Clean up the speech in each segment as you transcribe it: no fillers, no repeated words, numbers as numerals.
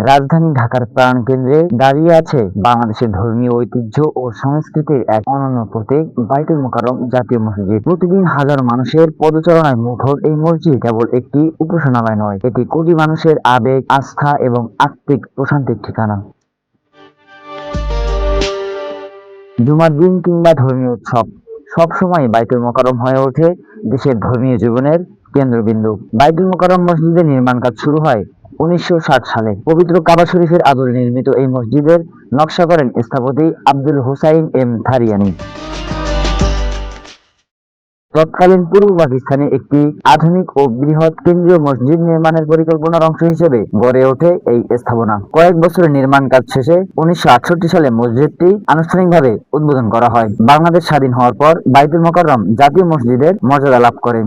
রাজধানী ঢাকার প্রাণকেন্দ্রে দাঁড়িয়ে আছে বাংলাদেশের ধর্মীয় ঐতিহ্য ও সংস্কৃতির এক অনন্য প্রতীক বাইতুল মোকাররম জাতীয় মসজিদ। প্রতিদিন হাজারো মানুষের পদচারণায় মুখর এই মসজিদ কেবল একটি উপাসনালয় নয়, এটি কোটি মানুষের আবেগ, আস্থা এবং আত্মিক প্রশান্তির ঠিকানা। জুমার দিন কিংবা ধর্মীয় উৎসব, সবসময় বাইতুল মোকাররম হয়ে ওঠে দেশের ধর্মীয় জীবনের কেন্দ্রবিন্দু। বাইতুল মোকাররম মসজিদের নির্মাণ কাজ শুরু হয় ১৯৬০ সালে। পবিত্র কাবা শরীফের আদলে নির্মিত এই মসজিদের নকশা করেন স্থপতি আব্দুল হুসাইন এম থারিয়ানি। তৎকালীন পূর্ব পাকিস্তানে একটি আধুনিক ও বৃহৎ কেন্দ্রীয় মসজিদ নির্মাণের পরিকল্পনার অংশ হিসেবে গড়ে ওঠে এই স্থাপনা। কয়েক বছরের নির্মাণ কাজ শেষে ১৯৬৮ সালে মসজিদটি আনুষ্ঠানিকভাবে উদ্বোধন করা হয়। বাংলাদেশ স্বাধীন হওয়ার পর বাইতুল মোকাররম জাতীয় মসজিদের মর্যাদা লাভ করে।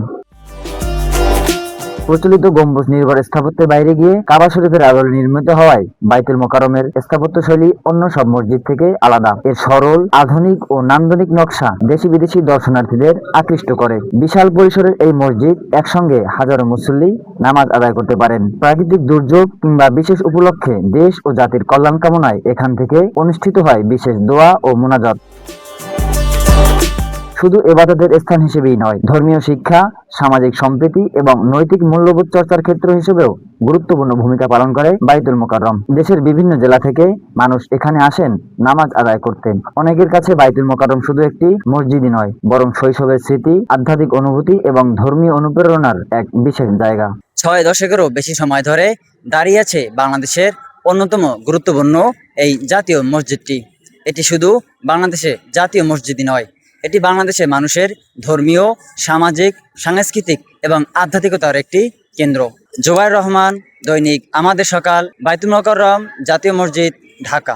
প্রচলিত গম্বুজ নির্ভর স্থাপত্যের বাইরে গিয়ে কাবা শরীফের আদলে নির্মিত হওয়ায় বাইতুল মোকাররমের স্থাপত্যশৈলী অন্য সব মসজিদ থেকে আলাদা। এর সরল, আধুনিক ও নান্দনিক নকশা দেশি বিদেশি দর্শনার্থীদের আকৃষ্ট করে। বিশাল পরিসরের এই মসজিদ একসঙ্গে হাজারো মুসল্লি নামাজ আদায় করতে পারেন। প্রাকৃতিক দুর্যোগ কিংবা বিশেষ উপলক্ষে দেশ ও জাতির কল্যাণ কামনায় এখান থেকে অনুষ্ঠিত হয় বিশেষ দোয়া ও মুনাজাত। শুধু ইবাদতের স্থান হিসেবেই নয়, ধর্মীয় শিক্ষা, সামাজিক সম্প্রীতি এবং নৈতিক মূল্যবোধ চর্চার ক্ষেত্র হিসেবেও গুরুত্বপূর্ণ ভূমিকা পালন করে বাইতুল মোকাররম। দেশের বিভিন্ন জেলা থেকে মানুষ এখানে আসেন নামাজ আদায় করতে। অনেকের কাছে বাইতুল মোকাররম শুধু একটি মসজিদই নয়, বরং শৈশবের স্মৃতি, আধ্যাত্মিক অনুভূতি এবং ধর্মীয় অনুপ্রেরণার এক বিশেষ জায়গা। ৬ দশকেরও বেশি সময় ধরে দাঁড়িয়ে আছে বাংলাদেশের অন্যতম গুরুত্বপূর্ণ এই জাতীয় মসজিদটি। এটি শুধু বাংলাদেশের জাতীয় মসজিদই নয়, এটি বাংলাদেশের মানুষের ধর্মীয়, সামাজিক, সাংস্কৃতিক এবং আধ্যাত্মিকতার একটি কেন্দ্র। জোবায়ের রহমান, দৈনিক আমাদের সকাল, বাইতুল মোকাররম জাতীয় মসজিদ, ঢাকা।